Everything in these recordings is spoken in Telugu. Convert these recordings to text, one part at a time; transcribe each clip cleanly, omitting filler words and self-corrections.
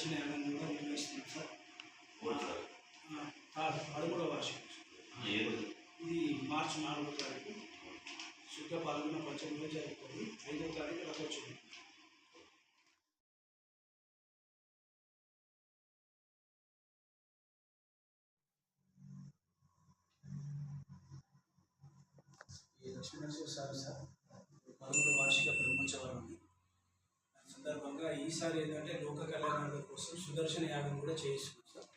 సుదర్శన యాగం కూడా నిర్వహిస్తున్నాం సార్. అడుగుల వార్షికోత్సవం ఇది మార్చి 4వ తారీఖు శుద్ధ పాల్గొన్న పంచమిలో జరుగుతుంది. 5వ తారీఖు రథోత్సవం. ఈ లక్ష్మీనరసింహ స్వామి సార్ 11వ వార్షిక బ్రహ్మోత్సవాలు ఉంది. సందర్భంగా ఈసారి ఏంటంటే లోక కళ్యాణాల కోసం సుదర్శన యాగం కూడా చేయిస్తున్నాం సార్.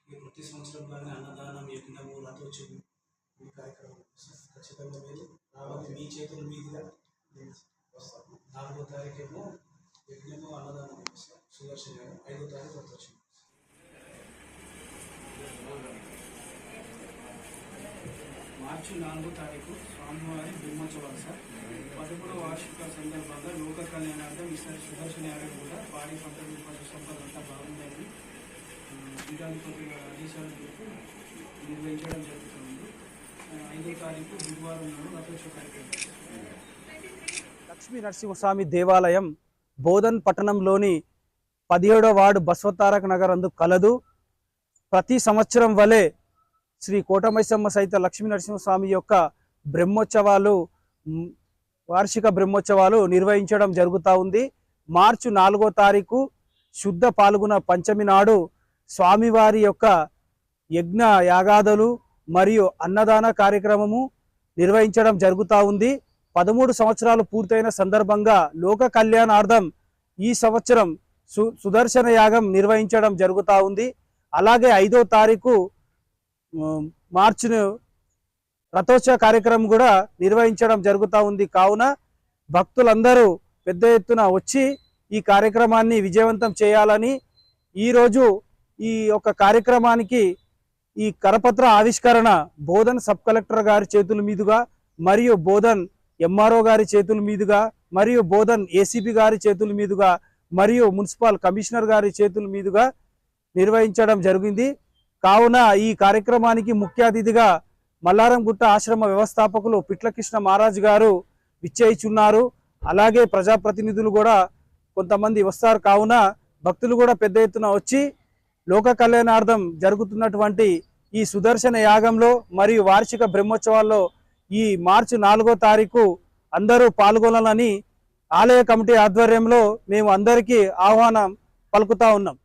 ఈ ప్రతి సంవత్సరం లాగా అన్నదానం, యజ్ఞము, రథోత్సవం ఈ కార్యక్రమం ఖచ్చితంగా మీరు రావాలి. మీ చేతుల మీదుగా వస్తాము. 4వ తారీఖు ఏమో యజ్ఞము, అన్నదానం సార్ సుదర్శన యాగం. 5వ తారీఖు రథోత్సవం. మార్చి 4వ తారీఖు స్వామివారి బ్రహ్మోత్సవాలు సార్. 11వ వార్షిక సందర్భంగా లోక కళ్యాణార్థం ఈసారి సుదర్శన యాగం కూడా పాడి పంటలు, పశు సంపద అంతా బాగుందని పీఠాధిపతుల ఆదేశాల మేరకు నిర్వహించడం జరుగుతుంది. 5వ తారీఖు బుధవారం నాడు రథోత్సవ కార్యక్రమం. లక్ష్మీ నరసింహస్వామి దేవాలయం బోధన్ పట్టణంలోని 17వ వార్డు బస్వతారక నగర్ అందు కలదు. ప్రతి సంవత్సరం వలె శ్రీ కోటమైసమ్మ సహిత లక్ష్మీ నరసింహస్వామి యొక్క బ్రహ్మోత్సవాలు, వార్షిక బ్రహ్మోత్సవాలు నిర్వహించడం జరుగుతూ ఉంది. మార్చి 4వ తారీఖు శుద్ధ పాల్గొన పంచమి నాడు స్వామివారి యొక్క యజ్ఞ యాగాదులు మరియు అన్నదాన కార్యక్రమము నిర్వహించడం జరుగుతూ ఉంది. 13 సంవత్సరాలు పూర్తయిన సందర్భంగా లోక కళ్యాణార్థం ఈ సంవత్సరం సుదర్శన యాగం నిర్వహించడం జరుగుతూ ఉంది. అలాగే 5వ తారీఖు మార్చిని రథోత్సవ కార్యక్రమం కూడా నిర్వహించడం జరుగుతూ ఉంది. కావున భక్తులందరూ పెద్ద ఎత్తున వచ్చి ఈ కార్యక్రమాన్ని విజయవంతం చేయాలని ఈరోజు ఈ యొక్క కార్యక్రమానికి ఈ కరపత్ర ఆవిష్కరణ బోధన్ సబ్ కలెక్టర్ గారి చేతుల మీదుగా మరియు బోధన్ ఎంఆర్ఓ గారి చేతుల మీదుగా మరియు బోధన్ ఏసీపీ గారి చేతుల మీదుగా మరియు మున్సిపల్ కమిషనర్ గారి చేతుల మీదుగా నిర్వహించడం జరిగింది. కావున ఈ కార్యక్రమానికి ముఖ్య అతిథిగా మల్లారంగుట్ట ఆశ్రమ వ్యవస్థాపకులు పిట్ల కృష్ణ మహారాజ్ గారు విచ్చేయిచున్నారు. అలాగే ప్రజాప్రతినిధులు కూడా కొంతమంది వస్తారు. కావున భక్తులు కూడా పెద్ద ఎత్తున వచ్చి లోక కళ్యాణార్థం జరుగుతున్నటువంటి ఈ సుదర్శన యాగంలో మరియు వార్షిక బ్రహ్మోత్సవాల్లో ఈ మార్చి 4వ తారీఖు అందరూ పాల్గొనాలని ఆలయ కమిటీ ఆధ్వర్యంలో మేము అందరికీ ఆహ్వానం పలుకుతా ఉన్నాం.